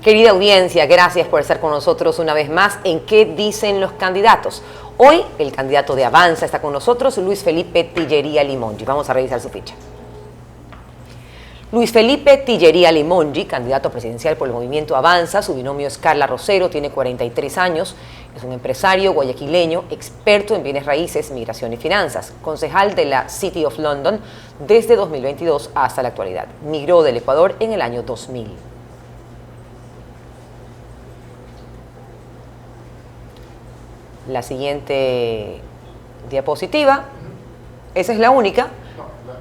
Querida audiencia, gracias por estar con nosotros una vez más en ¿Qué dicen los candidatos? Hoy el candidato de Avanza está con nosotros, Luis Felipe Tillería Limongi. Vamos a revisar su ficha. Luis Felipe Tillería Limongi, candidato presidencial por el movimiento Avanza, su binomio es Carla Rosero, tiene 43 años, es un empresario guayaquileño, experto en bienes raíces, migración y finanzas, concejal de la City of London desde 2022 hasta la actualidad. Migró del Ecuador en el año 2000. La siguiente diapositiva, esa es la única.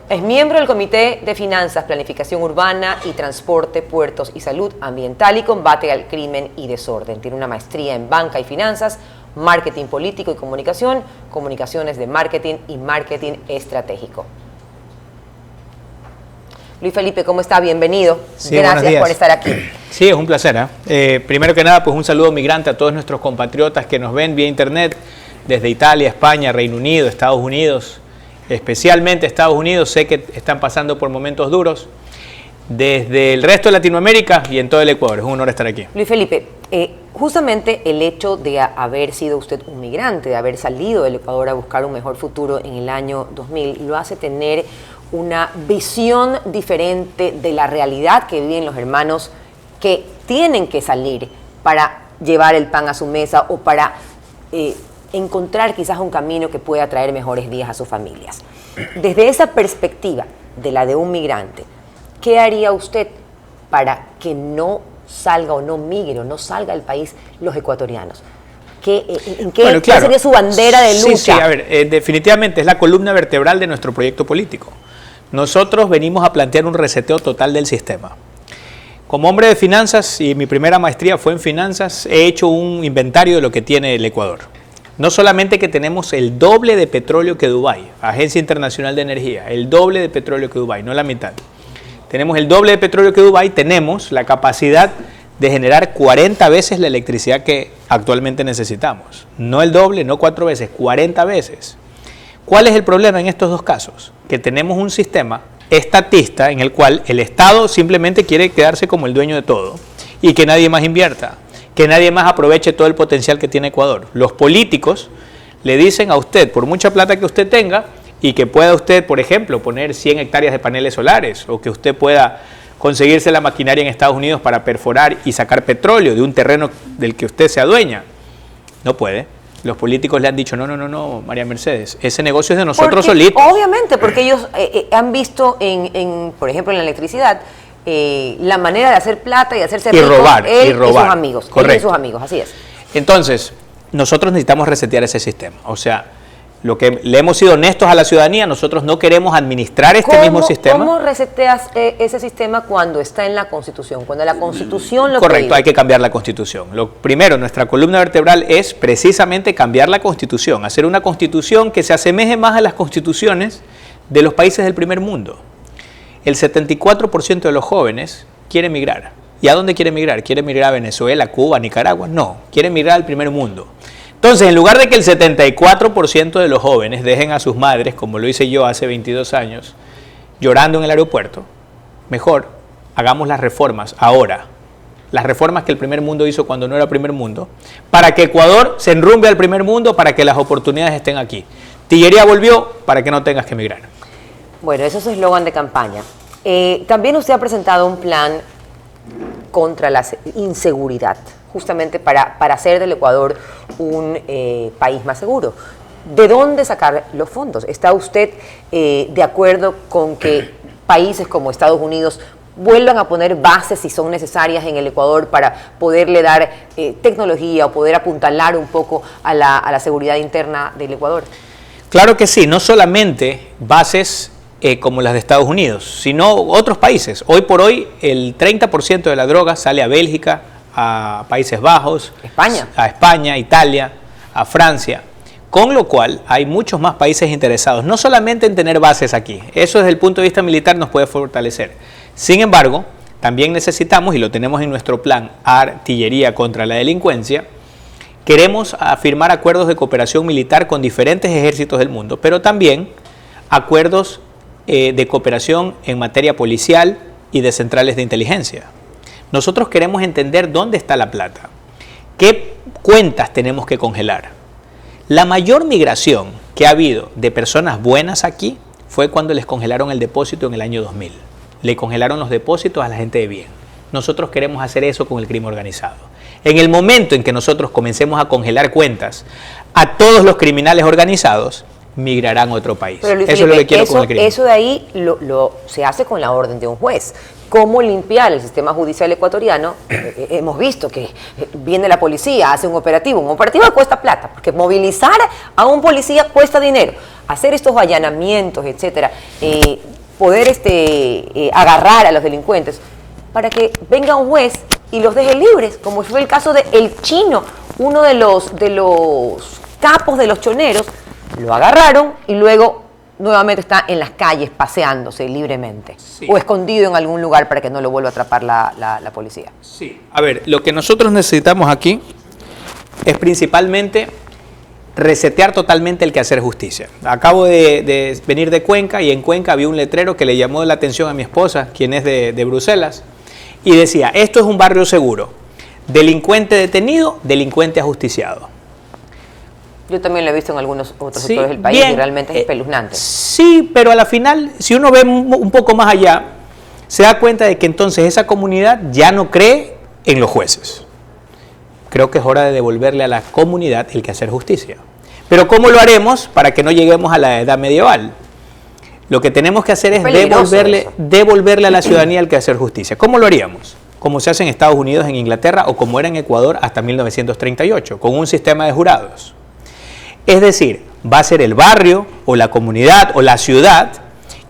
Es miembro del Comité de Finanzas, Planificación Urbana y Transporte, Puertos y Salud Ambiental y Combate al Crimen y Desorden. Tiene una maestría en Banca y Finanzas, Marketing Político y Comunicación, Comunicaciones de Marketing y Marketing Estratégico. Luis Felipe, ¿cómo está? Bienvenido. Sí, gracias por estar aquí. Sí, es un placer. Primero que nada, pues un saludo migrante a todos nuestros compatriotas que nos ven vía internet desde Italia, España, Reino Unido, Estados Unidos, especialmente Estados Unidos. Sé que están pasando por momentos duros. Desde el resto de Latinoamérica y en todo el Ecuador. Es un honor estar aquí. Luis Felipe, justamente el hecho de haber sido usted un migrante, de haber salido del Ecuador a buscar un mejor futuro en el año 2000, lo hace tener una visión diferente de la realidad que viven los hermanos que tienen que salir para llevar el pan a su mesa o para encontrar quizás un camino que pueda traer mejores días a sus familias. Desde esa perspectiva de la de un migrante, ¿qué haría usted para que no salga o no migre o no salga del país los ecuatorianos? ¿Cuál sería su bandera de lucha? Sí, a ver, definitivamente es la columna vertebral de nuestro proyecto político. Nosotros venimos a plantear un reseteo total del sistema. Como hombre de finanzas, y mi primera maestría fue en finanzas, he hecho un inventario de lo que tiene el Ecuador. No solamente que tenemos el doble de petróleo que Dubái, Agencia Internacional de Energía, el doble de petróleo que Dubái, no la mitad. Tenemos el doble de petróleo que Dubái, tenemos la capacidad de generar 40 veces la electricidad que actualmente necesitamos. No el doble, no 4 veces, 40 veces. ¿Cuál es el problema en estos dos casos? Que tenemos un sistema estatista en el cual el Estado simplemente quiere quedarse como el dueño de todo y que nadie más invierta, que nadie más aproveche todo el potencial que tiene Ecuador. Los políticos le dicen a usted, por mucha plata que usted tenga, y que pueda usted, por ejemplo, poner 100 hectáreas de paneles solares, o que usted pueda conseguirse la maquinaria en Estados Unidos para perforar y sacar petróleo de un terreno del que usted se adueña. No puede. Los políticos le han dicho, no, María Mercedes, ese negocio es de nosotros solitos. Obviamente, porque ellos han visto, por ejemplo, en la electricidad, la manera de hacer plata y de hacerse rico, él y sus amigos. Correcto. Él y sus amigos, así es. Entonces, nosotros necesitamos resetear ese sistema. O sea, lo que le hemos sido honestos a la ciudadanía, nosotros no queremos administrar este mismo sistema. ¿Cómo reseteas ese sistema cuando está en la Constitución? Cuando la Constitución lo Correcto, prohíbe. hay que cambiar la Constitución. Lo primero, nuestra columna vertebral es precisamente cambiar la Constitución, hacer una Constitución que se asemeje más a las constituciones de los países del primer mundo. El 74% de los jóvenes quiere migrar. ¿Y a dónde quiere migrar? ¿Quiere migrar a Venezuela, Cuba, Nicaragua? No, quiere migrar al primer mundo. Entonces, en lugar de que el 74% de los jóvenes dejen a sus madres, como lo hice yo hace 22 años, llorando en el aeropuerto, mejor hagamos las reformas ahora, las reformas que el primer mundo hizo cuando no era primer mundo, para que Ecuador se enrumbe al primer mundo, para que las oportunidades estén aquí. Tillería volvió para que no tengas que emigrar. Bueno, eso es su eslogan de campaña. También usted ha presentado un plan contra la inseguridad, justamente para hacer del Ecuador un país más seguro. ¿De dónde sacar los fondos? ¿Está usted de acuerdo con que países como Estados Unidos vuelvan a poner bases, si son necesarias, en el Ecuador para poderle dar tecnología o poder apuntalar un poco a la seguridad interna del Ecuador? Claro que sí, no solamente bases como las de Estados Unidos, sino otros países. Hoy por hoy el 30% de la droga sale a Bélgica, a Países Bajos, a España, Italia, a Francia, con lo cual hay muchos más países interesados, no solamente en tener bases aquí, eso desde el punto de vista militar nos puede fortalecer. Sin embargo, también necesitamos, y lo tenemos en nuestro plan Artillería contra la Delincuencia, queremos firmar acuerdos de cooperación militar con diferentes ejércitos del mundo, pero también acuerdos de cooperación en materia policial y de centrales de inteligencia. Nosotros queremos entender dónde está la plata, qué cuentas tenemos que congelar. La mayor migración que ha habido de personas buenas aquí fue cuando les congelaron el depósito en el año 2000. Le congelaron los depósitos a la gente de bien. Nosotros queremos hacer eso con el crimen organizado. En el momento en que nosotros comencemos a congelar cuentas a todos los criminales organizados, migrarán a otro país. Pero Luis eso Felipe, es lo que quiero con el crimen. Eso de ahí se hace con la orden de un juez. ¿Cómo limpiar el sistema judicial ecuatoriano? Hemos visto que viene la policía, hace un operativo cuesta plata, porque movilizar a un policía cuesta dinero. Hacer estos allanamientos, etcétera, poder agarrar a los delincuentes, para que venga un juez y los deje libres, como fue el caso de El Chino, uno de los capos de los choneros. Lo agarraron y luego nuevamente está en las calles paseándose libremente, sí, o escondido en algún lugar para que no lo vuelva a atrapar la policía. Sí. A ver, lo que nosotros necesitamos aquí es principalmente resetear totalmente el quehacer justicia. Acabo de venir de Cuenca y en Cuenca había un letrero que le llamó la atención a mi esposa, quien es de Bruselas, y decía: esto es un barrio seguro, delincuente detenido, delincuente ajusticiado. Yo también lo he visto en algunos otros sectores del país, y realmente es espeluznante. Sí, pero a la final, si uno ve un poco más allá, se da cuenta de que entonces esa comunidad ya no cree en los jueces. Creo que es hora de devolverle a la comunidad el quehacer justicia. Pero ¿cómo lo haremos para que no lleguemos a la edad medieval? Lo que tenemos que hacer es devolverle a la ciudadanía el quehacer justicia. ¿Cómo lo haríamos? Como se hace en Estados Unidos, en Inglaterra, o como era en Ecuador hasta 1938, con un sistema de jurados. Es decir, va a ser el barrio, o la comunidad, o la ciudad,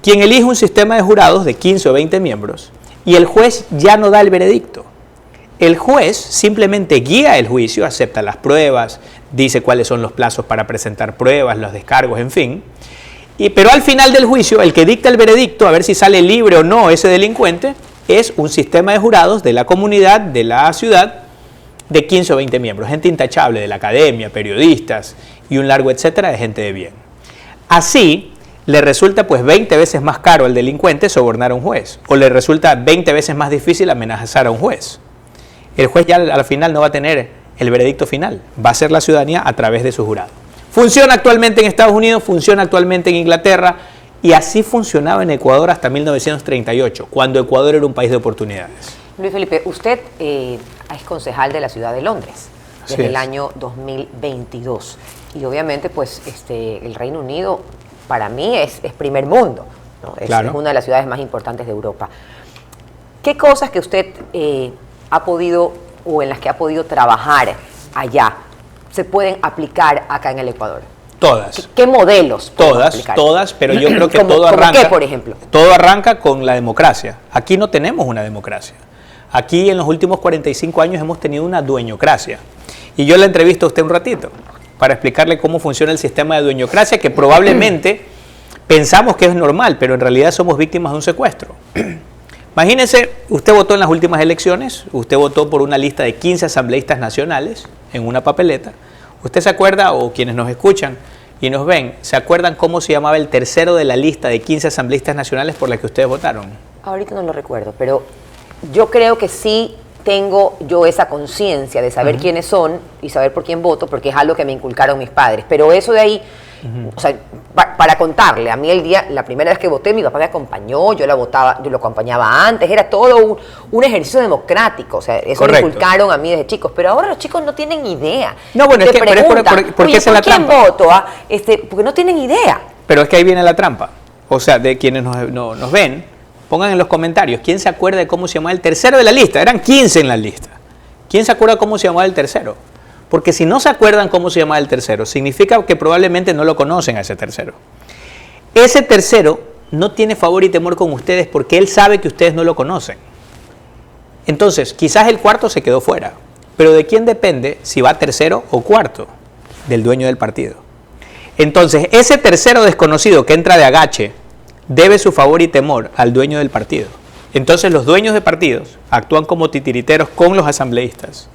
quien elige un sistema de jurados de 15 o 20 miembros, y el juez ya no da el veredicto. El juez simplemente guía el juicio, acepta las pruebas, dice cuáles son los plazos para presentar pruebas, los descargos, en fin. Pero al final del juicio, el que dicta el veredicto, a ver si sale libre o no ese delincuente, es un sistema de jurados de la comunidad, de la ciudad, de 15 o 20 miembros, gente intachable de la academia, periodistas y un largo etcétera de gente de bien. Así le resulta pues 20 veces más caro al delincuente sobornar a un juez, o le resulta 20 veces más difícil amenazar a un juez. El juez ya al final no va a tener el veredicto final, va a ser la ciudadanía a través de su jurado. Funciona actualmente en Estados Unidos, funciona actualmente en Inglaterra, y así funcionaba en Ecuador hasta 1938, cuando Ecuador era un país de oportunidades. Luis Felipe, usted es concejal de la ciudad de Londres desde el año 2022, y obviamente pues el Reino Unido para mí es primer mundo, ¿no? Es una de las ciudades más importantes de Europa. ¿Qué cosas que usted ha podido, o en las que ha podido trabajar allá, se pueden aplicar acá en el Ecuador? Todas. ¿Qué modelos? Todas, pero yo creo que todo arranca. ¿Qué, por ejemplo? Todo arranca con la democracia. Aquí no tenemos una democracia. Aquí en los últimos 45 años hemos tenido una dueñocracia. Y yo la entrevisto a usted un ratito para explicarle cómo funciona el sistema de dueñocracia, que probablemente pensamos que es normal, pero en realidad somos víctimas de un secuestro. Imagínese, usted votó en las últimas elecciones, usted votó por una lista de 15 asambleístas nacionales en una papeleta. ¿Usted se acuerda, o quienes nos escuchan y nos ven, se acuerdan cómo se llamaba el tercero de la lista de 15 asambleístas nacionales por la que ustedes votaron? Ahorita no lo recuerdo, pero yo creo que sí tengo yo esa conciencia de saber quiénes son y saber por quién voto, porque es algo que me inculcaron mis padres. Pero eso de ahí, o sea, para contarle, a mí la primera vez que voté, mi papá me acompañó, yo lo acompañaba antes, era todo un ejercicio democrático, o sea, eso me inculcaron a mí desde chicos, pero ahora los chicos no tienen idea. No, bueno, es que ¿por qué es la trampa? ¿Quién voto? Porque no tienen idea. Pero es que ahí viene la trampa, o sea, de quienes nos ven, pongan en los comentarios, ¿quién se acuerda de cómo se llamaba el tercero de la lista? Eran 15 en la lista. ¿Quién se acuerda cómo se llamaba el tercero? Porque si no se acuerdan cómo se llamaba el tercero, significa que probablemente no lo conocen a ese tercero. Ese tercero no tiene favor y temor con ustedes porque él sabe que ustedes no lo conocen. Entonces, quizás el cuarto se quedó fuera, pero ¿de quién depende si va tercero o cuarto? Del dueño del partido. Entonces, ese tercero desconocido que entra de agache debe su favor y temor al dueño del partido. Entonces, los dueños de partidos actúan como titiriteros con los asambleístas.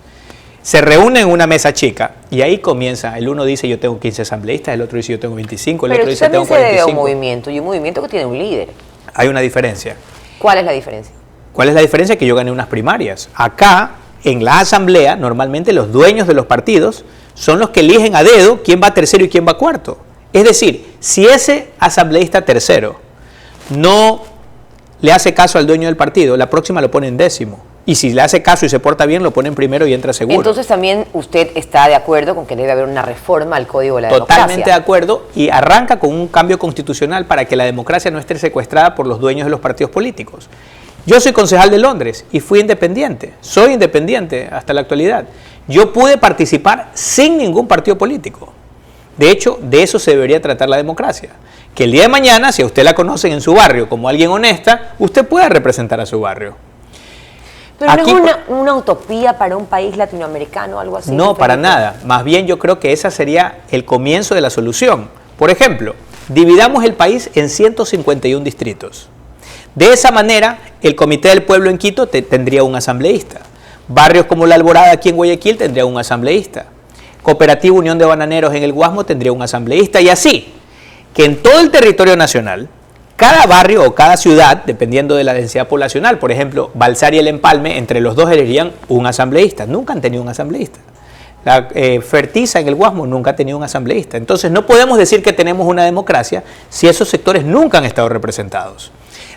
Se reúnen en una mesa chica y ahí comienza. El uno dice yo tengo 15 asambleístas, el otro dice yo tengo 25, el otro dice tengo 45. Pero también se debe a un movimiento, y un movimiento que tiene un líder. Hay una diferencia. ¿Cuál es la diferencia? ¿Cuál es la diferencia? Que yo gané unas primarias. Acá, en la asamblea, normalmente los dueños de los partidos son los que eligen a dedo quién va tercero y quién va cuarto. Es decir, si ese asambleísta tercero no le hace caso al dueño del partido, la próxima lo pone en décimo. Y si le hace caso y se porta bien, lo pone en primero y entra seguro. Entonces también usted está de acuerdo con que debe haber una reforma al Código de la Democracia. Totalmente de acuerdo, y arranca con un cambio constitucional para que la democracia no esté secuestrada por los dueños de los partidos políticos. Yo soy concejal de Londres y fui independiente, soy independiente hasta la actualidad. Yo pude participar sin ningún partido político. De hecho, de eso se debería tratar la democracia. Que el día de mañana, si a usted la conocen en su barrio como alguien honesta, usted pueda representar a su barrio. Pero aquí, ¿no es una utopía para un país latinoamericano o algo así? No, para nada. Más bien yo creo que esa sería el comienzo de la solución. Por ejemplo, dividamos el país en 151 distritos. De esa manera, el Comité del Pueblo en Quito tendría un asambleísta. Barrios como La Alborada aquí en Guayaquil tendría un asambleísta. Cooperativa Unión de Bananeros en el Guasmo tendría un asambleísta. Y así, que en todo el territorio nacional, cada barrio o cada ciudad, dependiendo de la densidad poblacional, por ejemplo, Balsar y El Empalme, entre los dos elegirían un asambleísta. Nunca han tenido un asambleísta. La Fertiza en el Guasmo nunca ha tenido un asambleísta. Entonces no podemos decir que tenemos una democracia si esos sectores nunca han estado representados.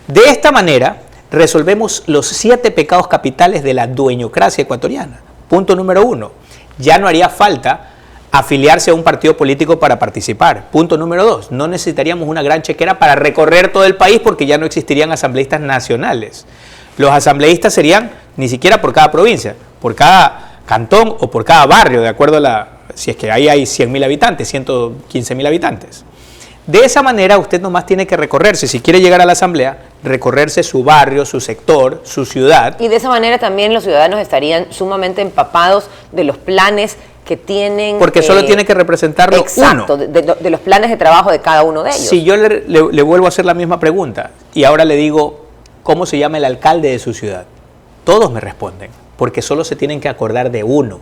De esta manera resolvemos los 7 pecados capitales de la dueñocracia ecuatoriana. Punto número 1. Ya no haría falta afiliarse a un partido político para participar. Punto número 2, no necesitaríamos una gran chequera para recorrer todo el país porque ya no existirían asambleístas nacionales. Los asambleístas serían ni siquiera por cada provincia, por cada cantón o por cada barrio, de acuerdo a si es que ahí hay 100.000 habitantes, 115.000 habitantes. De esa manera usted nomás tiene que recorrerse, si quiere llegar a la asamblea, recorrerse su barrio, su sector, su ciudad. Y de esa manera también los ciudadanos estarían sumamente empapados de los planes que tienen... Porque solo tiene que representarlo exacto, uno. De los planes de trabajo de cada uno de ellos. Si yo le vuelvo a hacer la misma pregunta y ahora le digo, ¿cómo se llama el alcalde de su ciudad? Todos me responden, porque solo se tienen que acordar de uno.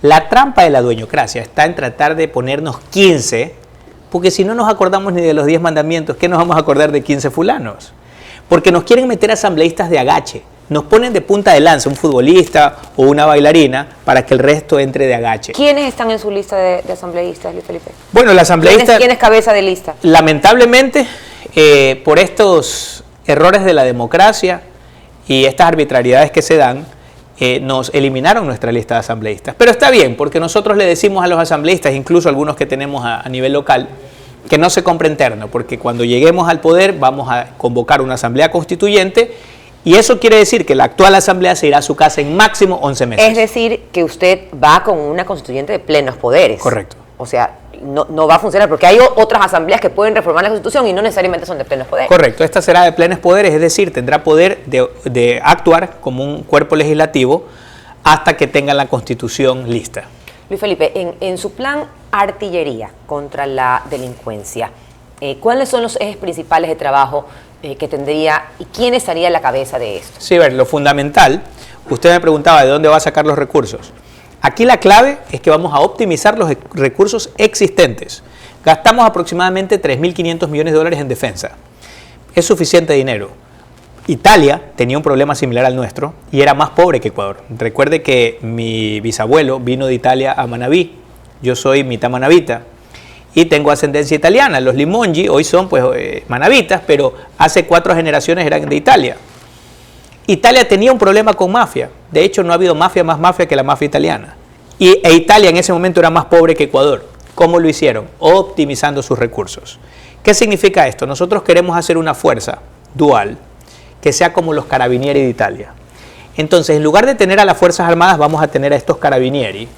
La trampa de la dueñocracia está en tratar de ponernos 15, porque si no nos acordamos ni de los 10 mandamientos, ¿qué nos vamos a acordar de 15 fulanos? Porque nos quieren meter asambleístas de agache. Nos ponen de punta de lanza un futbolista o una bailarina para que el resto entre de agache. ¿Quiénes están en su lista de asambleístas, Luis Felipe? Bueno, la asambleísta... ¿Quién es cabeza de lista? Lamentablemente, por estos errores de la democracia y estas arbitrariedades que se dan, nos eliminaron nuestra lista de asambleístas. Pero está bien, porque nosotros le decimos a los asambleístas, incluso algunos que tenemos a nivel local, que no se compre interno, porque cuando lleguemos al poder vamos a convocar una asamblea constituyente. Y eso quiere decir que la actual asamblea se irá a su casa en máximo 11 meses. Es decir, que usted va con una constituyente de plenos poderes. Correcto. O sea, no va a funcionar porque hay otras asambleas que pueden reformar la Constitución y no necesariamente son de plenos poderes. Correcto. Esta será de plenos poderes, es decir, tendrá poder de actuar como un cuerpo legislativo hasta que tenga la Constitución lista. Luis Felipe, en su plan artillería contra la delincuencia, ¿cuáles son los ejes principales de trabajo que tendría y quién estaría a la cabeza de esto? Sí, ver, lo fundamental, usted me preguntaba de dónde va a sacar los recursos. Aquí la clave es que vamos a optimizar los recursos existentes. Gastamos aproximadamente 3.500 millones de dólares en defensa. Es suficiente dinero. Italia tenía un problema similar al nuestro y era más pobre que Ecuador. Recuerde que mi bisabuelo vino de Italia a Manabí. Yo soy mitad manabita y tengo ascendencia italiana. Los Limongi hoy son manabitas, pero hace 4 generaciones eran de Italia. Italia tenía un problema con mafia. De hecho, no ha habido más mafia que la mafia italiana. E Italia en ese momento era más pobre que Ecuador. ¿Cómo lo hicieron? Optimizando sus recursos. ¿Qué significa esto? Nosotros queremos hacer una fuerza dual que sea como los carabinieri de Italia. Entonces, en lugar de tener a las Fuerzas Armadas, vamos a tener a estos carabinieri,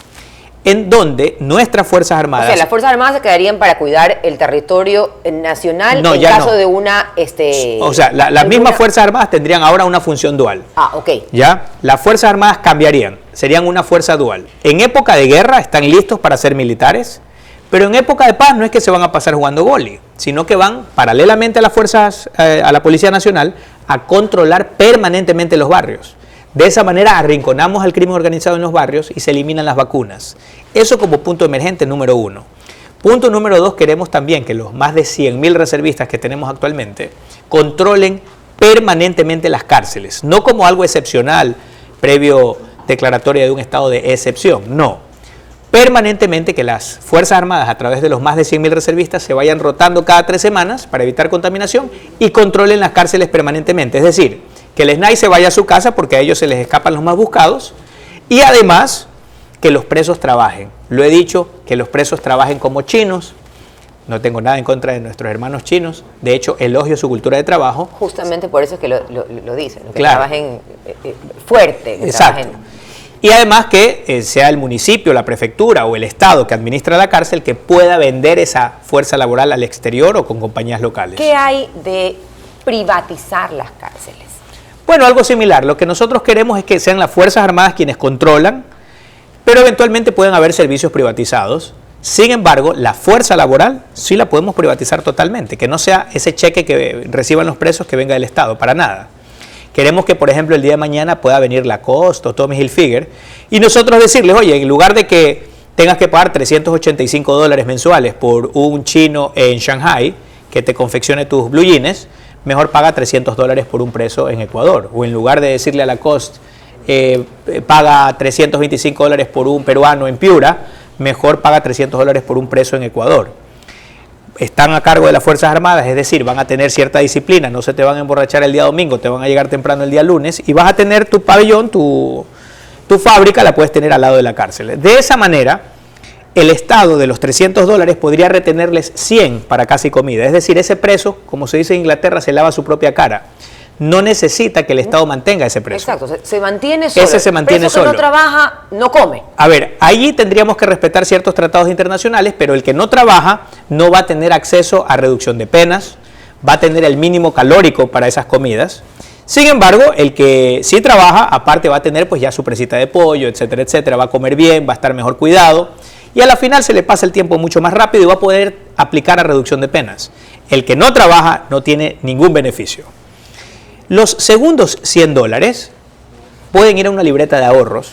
en donde nuestras Fuerzas Armadas... O sea, las Fuerzas Armadas se quedarían para cuidar el territorio nacional en caso de una... O sea, las mismas Fuerzas Armadas tendrían ahora una función dual. Ah, ok. ¿Ya? Las Fuerzas Armadas cambiarían, serían una fuerza dual. En época de guerra están listos para ser militares, pero en época de paz no es que se van a pasar jugando boli, sino que van paralelamente a las fuerzas, a la Policía Nacional, a controlar permanentemente los barrios. De esa manera arrinconamos al crimen organizado en los barrios y se eliminan las vacunas. Eso como punto emergente número 1. Punto número 2, queremos también que los más de 100.000 reservistas que tenemos actualmente controlen permanentemente las cárceles, no como algo excepcional previo declaratoria de un estado de excepción, no. Permanentemente que las Fuerzas Armadas, a través de los más de 100.000 reservistas, se vayan rotando cada 3 semanas para evitar contaminación y controlen las cárceles permanentemente. Es decir, que el SNAI se vaya a su casa porque a ellos se les escapan los más buscados y además que los presos trabajen. Lo he dicho, que los presos trabajen como chinos. No tengo nada en contra de nuestros hermanos chinos. De hecho, elogio su cultura de trabajo. Justamente por eso es que lo dicen, que claro. Trabajen fuerte. Que exacto. Trabajen. Y además que sea el municipio, la prefectura o el estado que administra la cárcel que pueda vender esa fuerza laboral al exterior o con compañías locales. ¿Qué hay de privatizar las cárceles? Bueno, algo similar. Lo que nosotros queremos es que sean las Fuerzas Armadas quienes controlan, pero eventualmente pueden haber servicios privatizados. Sin embargo, la fuerza laboral sí la podemos privatizar totalmente, que no sea ese cheque que reciban los presos que venga del Estado, para nada. Queremos que, por ejemplo, el día de mañana pueda venir Lacoste o Tommy Hilfiger y nosotros decirles, oye, en lugar de que tengas que pagar $385 mensuales por un chino en Shanghai que te confeccione tus blue jeans, mejor paga $300 por un preso en Ecuador. O en lugar de decirle a Lacoste, paga $325 por un peruano en Piura, mejor paga $300 por un preso en Ecuador. Están a cargo de las Fuerzas Armadas, es decir, van a tener cierta disciplina, no se te van a emborrachar el día domingo, te van a llegar temprano el día lunes y vas a tener tu pabellón, tu fábrica la puedes tener al lado de la cárcel. De esa manera, el Estado de los $300 podría retenerles 100 para casa y comida. Es decir, ese preso, como se dice en Inglaterra, se lava su propia cara. No necesita que el Estado mantenga ese preso. Exacto, se mantiene solo. Ese se mantiene preso que solo. no trabaja, no come. A ver, allí tendríamos que respetar ciertos tratados internacionales, pero el que no trabaja no va a tener acceso a reducción de penas, va a tener el mínimo calórico para esas comidas. Sin embargo, el que sí trabaja, aparte va a tener pues ya su presita de pollo, etcétera, etcétera, va a comer bien, va a estar mejor cuidado y a la final se le pasa el tiempo mucho más rápido y va a poder aplicar a reducción de penas. El que no trabaja no tiene ningún beneficio. Los segundos $100 pueden ir a una libreta de ahorros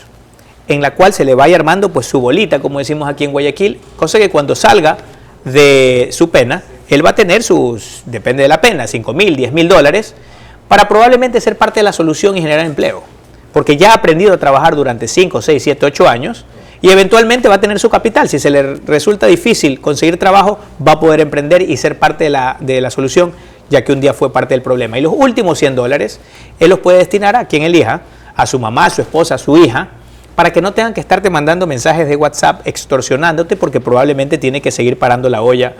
en la cual se le vaya armando pues su bolita, como decimos aquí en Guayaquil, cosa que cuando salga de su pena, él va a tener sus, depende de la pena, $5.000, $10.000, para probablemente ser parte de la solución y generar empleo, porque ya ha aprendido a trabajar durante 5, 6, 7, 8 años y eventualmente va a tener su capital. Si se le resulta difícil conseguir trabajo, va a poder emprender y ser parte de la solución, ya que un día fue parte del problema. Y los últimos $100, él los puede destinar a quien elija, a su mamá, a su esposa, a su hija, para que no tengan que estarte mandando mensajes de WhatsApp extorsionándote porque probablemente tiene que seguir parando la olla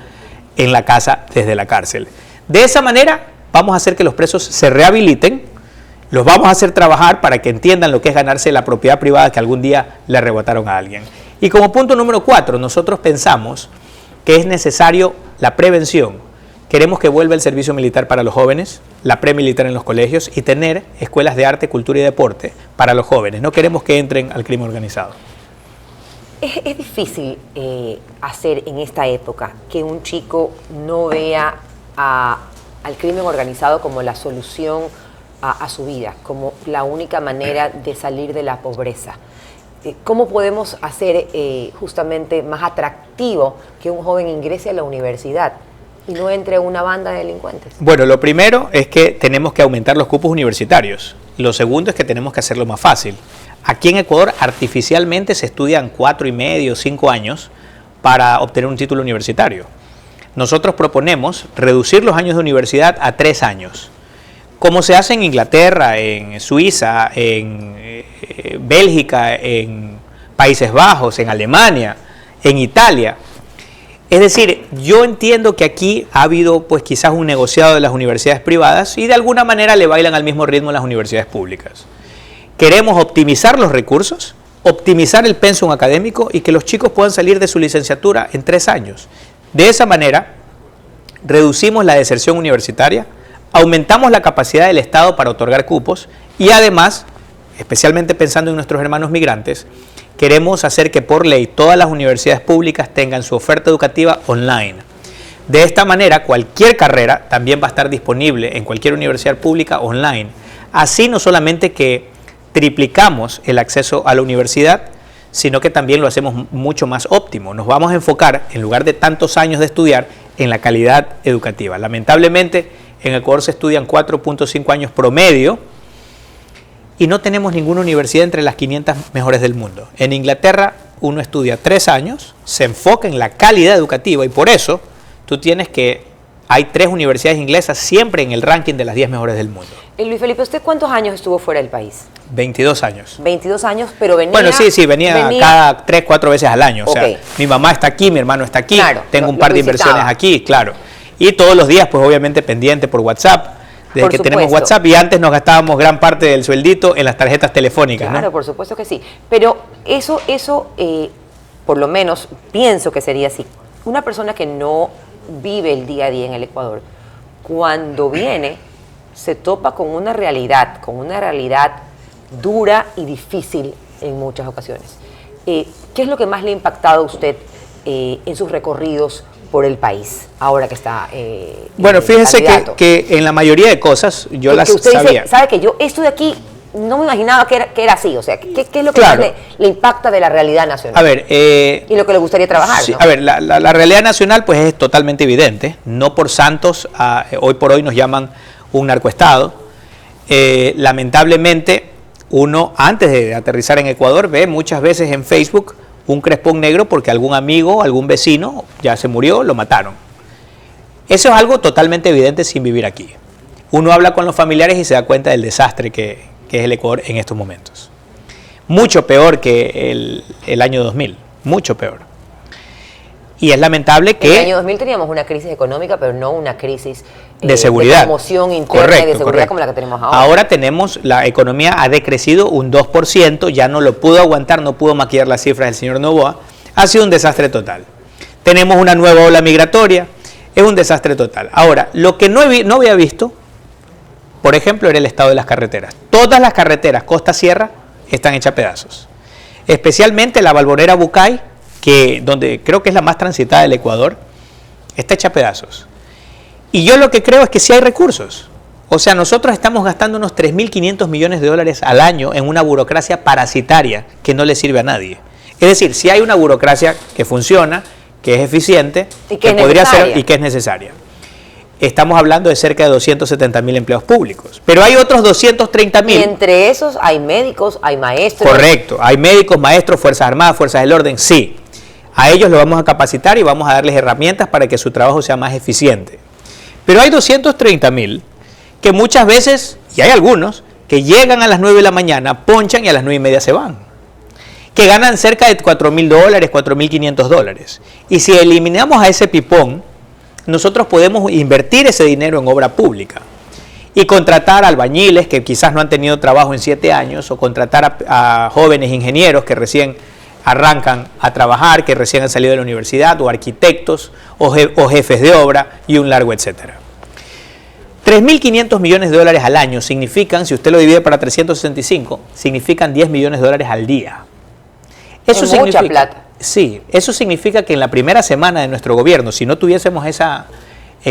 en la casa desde la cárcel. De esa manera vamos a hacer que los presos se rehabiliten, los vamos a hacer trabajar para que entiendan lo que es ganarse la propiedad privada que algún día le arrebataron a alguien. Y como punto número 4, nosotros pensamos que es necesario la prevención. Queremos que vuelva el servicio militar para los jóvenes, la premilitar en los colegios y tener escuelas de arte, cultura y deporte para los jóvenes. No queremos que entren al crimen organizado. Es difícil hacer en esta época que un chico no vea al crimen organizado como la solución a su vida, como la única manera de salir de la pobreza. ¿Cómo podemos hacer justamente más atractivo que un joven ingrese a la universidad y no entre una banda de delincuentes? Bueno, lo primero es que tenemos que aumentar los cupos universitarios. Lo segundo es que tenemos que hacerlo más fácil. Aquí en Ecuador artificialmente se estudian 4,5, 5 años para obtener un título universitario. Nosotros proponemos reducir los años de universidad a 3 años. Como se hace en Inglaterra, en Suiza, en Bélgica, en Países Bajos, en Alemania, en Italia. Es decir, yo entiendo que aquí ha habido pues quizás un negociado de las universidades privadas y de alguna manera le bailan al mismo ritmo las universidades públicas. Queremos optimizar los recursos, optimizar el pensum académico y que los chicos puedan salir de su licenciatura en 3 años. De esa manera, reducimos la deserción universitaria, aumentamos la capacidad del Estado para otorgar cupos y además, especialmente pensando en nuestros hermanos migrantes, queremos hacer que por ley todas las universidades públicas tengan su oferta educativa online. De esta manera, cualquier carrera también va a estar disponible en cualquier universidad pública online. Así no solamente que triplicamos el acceso a la universidad, sino que también lo hacemos mucho más óptimo. Nos vamos a enfocar, en lugar de tantos años de estudiar, en la calidad educativa. Lamentablemente, En Ecuador se estudian 4.5 años promedio y no tenemos ninguna universidad entre las 500 mejores del mundo. En Inglaterra uno estudia 3 años, se enfoca en la calidad educativa y por eso tú tienes que... Hay 3 universidades inglesas siempre en el ranking de las 10 mejores del mundo. Luis Felipe, ¿usted cuántos años estuvo fuera del país? 22 años. 22 años, pero venía... Bueno, sí, venía cada 3, 4 veces al año. O sea, mi mamá está aquí, mi hermano está aquí, claro, tengo un par de inversiones aquí, claro. Y todos los días, pues obviamente pendiente por WhatsApp, desde que tenemos WhatsApp, y antes nos gastábamos gran parte del sueldito en las tarjetas telefónicas, claro, ¿no? Por supuesto que sí. Pero eso por lo menos pienso que sería así. Una persona que no vive el día a día en el Ecuador, cuando viene se topa con una realidad dura y difícil en muchas ocasiones. ¿Qué es lo que más le ha impactado a usted en sus recorridos por el país, ahora que está bueno, fíjese que en la mayoría de cosas yo las usted sabía. Dice, sabe que yo esto de aquí no me imaginaba que era así, o sea, ¿qué es lo que más le impacta de la realidad nacional? A ver, y lo que le gustaría trabajar, sí, ¿no? A ver, la realidad nacional pues es totalmente evidente, no por santos, hoy por hoy nos llaman un narcoestado. Lamentablemente, uno antes de aterrizar en Ecuador ve muchas veces en Facebook un crespón negro porque algún amigo, algún vecino ya se murió, lo mataron. Eso es algo totalmente evidente sin vivir aquí. Uno habla con los familiares y se da cuenta del desastre que es el Ecuador en estos momentos. Mucho peor que el año 2000, mucho peor. Y es lamentable que... En el año 2000 teníamos una crisis económica, pero no una crisis de seguridad. De conmoción interna y de seguridad como la que tenemos ahora. Ahora la economía ha decrecido un 2%, ya no lo pudo aguantar, no pudo maquillar las cifras del señor Noboa. Ha sido un desastre total. Tenemos una nueva ola migratoria, es un desastre total. Ahora, lo que no había visto, por ejemplo, era el estado de las carreteras. Todas las carreteras costa-sierra están hechas pedazos. Especialmente la Balbonera Bucay, donde creo que es la más transitada del Ecuador, está hecha pedazos. Y yo lo que creo es que sí hay recursos. O sea, nosotros estamos gastando unos 3.500 millones de dólares al año en una burocracia parasitaria que no le sirve a nadie. Es decir, si hay una burocracia que funciona, que es eficiente, que podría ser y que es necesaria. Estamos hablando de cerca de 270.000 empleados públicos. Pero hay otros 230.000. Y entre esos hay médicos, hay maestros. Correcto. Hay médicos, maestros, Fuerzas Armadas, Fuerzas del Orden, sí. A ellos los vamos a capacitar y vamos a darles herramientas para que su trabajo sea más eficiente. Pero hay 230.000 que muchas veces, y hay algunos, que llegan a las 9 de la mañana, ponchan y a las 9:30 se van. Que ganan cerca de $4.000, $4.500. Y si eliminamos a ese pipón, nosotros podemos invertir ese dinero en obra pública y contratar albañiles que quizás no han tenido trabajo en 7 años o contratar a jóvenes ingenieros que recién arrancan a trabajar, que recién han salido de la universidad, o arquitectos o jefes de obra y un largo etcétera. 3.500 millones de dólares al año significan, si usted lo divide para 365, significan 10 millones de dólares al día. Eso significa, mucha plata. Sí, eso significa que en la primera semana de nuestro gobierno, si no tuviésemos esa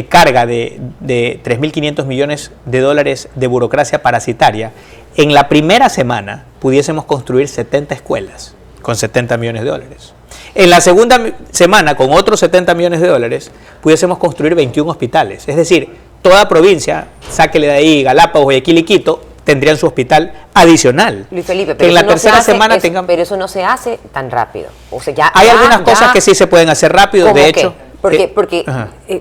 carga de 3.500 millones de dólares de burocracia parasitaria, en la primera semana pudiésemos construir 70 escuelas con 70 millones de dólares. En la segunda semana, con otros 70 millones de dólares, pudiésemos construir 21 hospitales. Es decir, toda provincia, sáquele de ahí Galápagos, Guayaquil y Quito, tendrían su hospital adicional. Luis Felipe, pero en la tercera semana tengan... Pero eso no se hace tan rápido. O sea, hay algunas cosas que sí se pueden hacer rápido, de hecho. Porque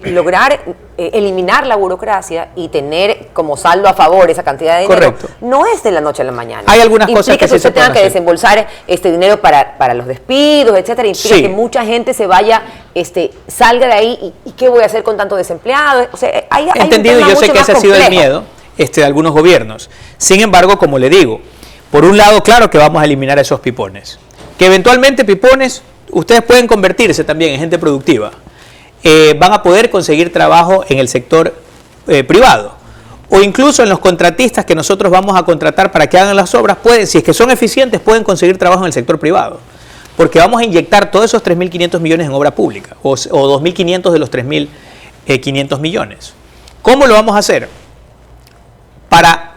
lograr eliminar la burocracia y tener como saldo a favor esa cantidad de dinero no es de la noche a la mañana. Hay algunas cosas que sí se pueden tenga que desembolsar este dinero para los despidos, etcétera, implica que mucha gente se vaya, salga de ahí y ¿qué voy a hacer con tanto desempleado? O sea, hay entendido, y yo sé que ese ha sido el miedo de algunos gobiernos. Sin embargo, como le digo, por un lado, claro que vamos a eliminar esos pipones. Que eventualmente pipones, ustedes pueden convertirse también en gente productiva. Van a poder conseguir trabajo en el sector privado. O incluso en los contratistas que nosotros vamos a contratar para que hagan las obras, si es que son eficientes, pueden conseguir trabajo en el sector privado. Porque vamos a inyectar todos esos 3.500 millones en obra pública, o 2.500 de los 3.500 millones. ¿Cómo lo vamos a hacer? Para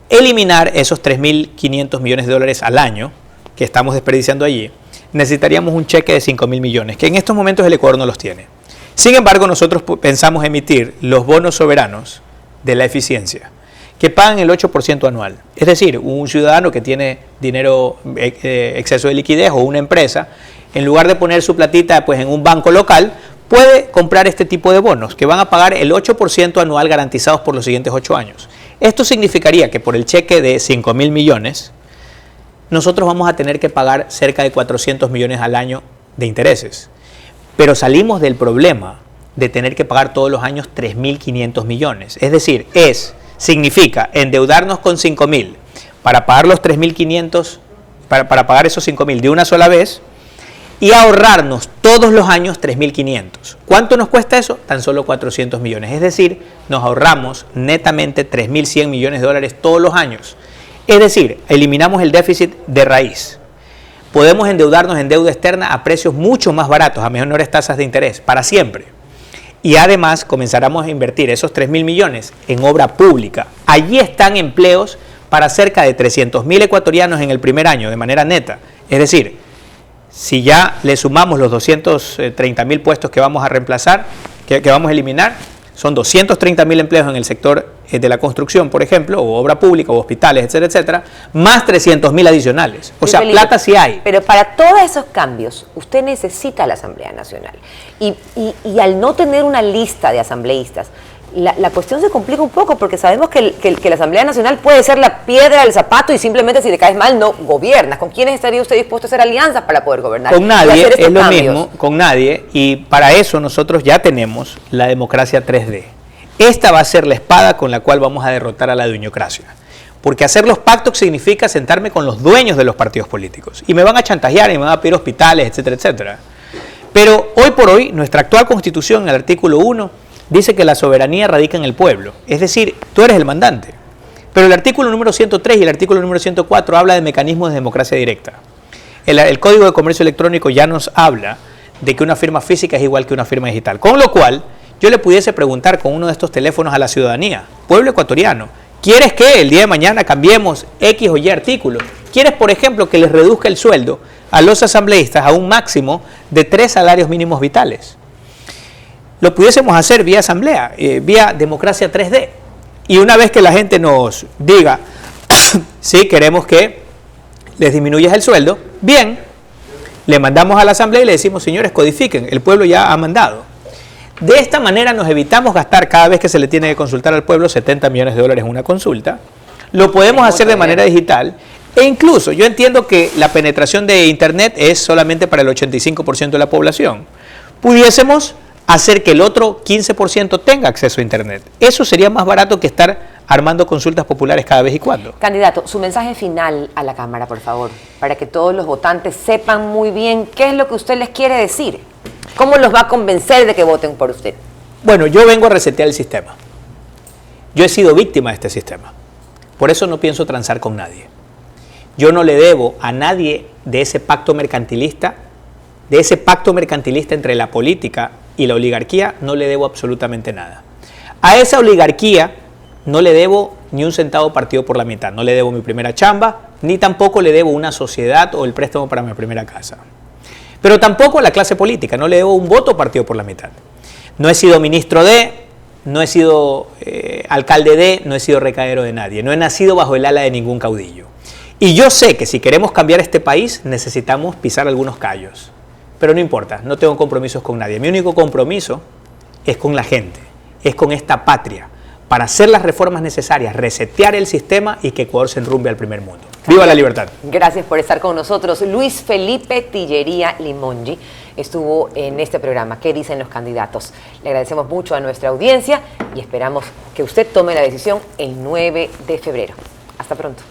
eliminar esos 3.500 millones de dólares al año que estamos desperdiciando allí, necesitaríamos un cheque de 5.000 millones, que en estos momentos el Ecuador no los tiene. Sin embargo, nosotros pensamos emitir los bonos soberanos de la eficiencia, que pagan el 8% anual. Es decir, un ciudadano que tiene dinero, exceso de liquidez, o una empresa, en lugar de poner su platita pues, en un banco local, puede comprar este tipo de bonos que van a pagar el 8% anual garantizados por los siguientes 8 años. Esto significaría que por el cheque de 5.000 millones, nosotros vamos a tener que pagar cerca de 400 millones al año de intereses. Pero salimos del problema de tener que pagar todos los años 3.500 millones. Es decir, significa endeudarnos con 5.000 para pagar los 3.500, para pagar esos 5.000 de una sola vez, y ahorrarnos todos los años 3.500. ¿Cuánto nos cuesta eso? Tan solo 400 millones. Es decir, nos ahorramos netamente 3.100 millones de dólares todos los años. Es decir, eliminamos el déficit de raíz. Podemos endeudarnos en deuda externa a precios mucho más baratos, a menores tasas de interés, para siempre. Y además comenzaremos a invertir esos 3.000 millones en obra pública. Allí están empleos para cerca de 300.000 ecuatorianos en el primer año, de manera neta. Es decir, si ya le sumamos los 230.000 puestos que vamos a reemplazar, que vamos a eliminar, son 230.000 empleos en el sector de la construcción, por ejemplo, o obra pública, o hospitales, etcétera, etcétera, más 300.000 adicionales. O sea, plata sí hay. Pero para todos esos cambios, usted necesita la Asamblea Nacional. Y al no tener una lista de asambleístas, la cuestión se complica un poco, porque sabemos que la Asamblea Nacional puede ser la piedra del zapato y simplemente si le caes mal no gobiernas. ¿Con quiénes estaría usted dispuesto a hacer alianzas para poder gobernar? Con nadie, es lo mismo, con nadie, y para eso nosotros ya tenemos la democracia 3D. Esta va a ser la espada con la cual vamos a derrotar a la dueñocracia. Porque hacer los pactos significa sentarme con los dueños de los partidos políticos. Y me van a chantajear y me van a pedir hospitales, etcétera, etcétera. Pero hoy por hoy, nuestra actual Constitución, en el artículo 1, dice que la soberanía radica en el pueblo. Es decir, tú eres el mandante. Pero el artículo número 103 y el artículo número 104 habla de mecanismos de democracia directa. El Código de Comercio Electrónico ya nos habla de que una firma física es igual que una firma digital. Con lo cual, yo le pudiese preguntar con uno de estos teléfonos a la ciudadanía, pueblo ecuatoriano, ¿quieres que el día de mañana cambiemos X o Y artículo? ¿Quieres, por ejemplo, que les reduzca el sueldo a los asambleístas a un máximo de 3 salarios mínimos vitales? Lo pudiésemos hacer vía asamblea, vía democracia 3D. Y una vez que la gente nos diga, sí, queremos que les disminuyas el sueldo, bien, le mandamos a la asamblea y le decimos, señores, codifiquen, el pueblo ya ha mandado. De esta manera nos evitamos gastar cada vez que se le tiene que consultar al pueblo 70 millones de dólares en una consulta. Lo podemos hacer de manera digital. E incluso yo entiendo que la penetración de Internet es solamente para el 85% de la población. Pudiésemos hacer que el otro 15% tenga acceso a Internet. Eso sería más barato que estar armando consultas populares cada vez y cuando. Candidato, su mensaje final a la Cámara, por favor, para que todos los votantes sepan muy bien qué es lo que usted les quiere decir. ¿Cómo los va a convencer de que voten por usted? Bueno, yo vengo a resetear el sistema. Yo he sido víctima de este sistema. Por eso no pienso transar con nadie. Yo no le debo a nadie de ese pacto mercantilista entre la política y la oligarquía, no le debo absolutamente nada. A esa oligarquía no le debo ni un centavo partido por la mitad. No le debo mi primera chamba, ni tampoco le debo una sociedad o el préstamo para mi primera casa. Pero tampoco a la clase política, no le debo un voto partido por la mitad. No he sido ministro de, no he sido alcalde de, no he sido recadero de nadie. No he nacido bajo el ala de ningún caudillo. Y yo sé que si queremos cambiar este país necesitamos pisar algunos callos. Pero no importa, no tengo compromisos con nadie. Mi único compromiso es con la gente, es con esta patria, para hacer las reformas necesarias, resetear el sistema y que Ecuador se enrumbe al primer mundo. ¡Viva la libertad! Gracias por estar con nosotros. Luis Felipe Tillería Limongi estuvo en este programa. ¿Qué dicen los candidatos? Le agradecemos mucho a nuestra audiencia y esperamos que usted tome la decisión el 9 de febrero. Hasta pronto.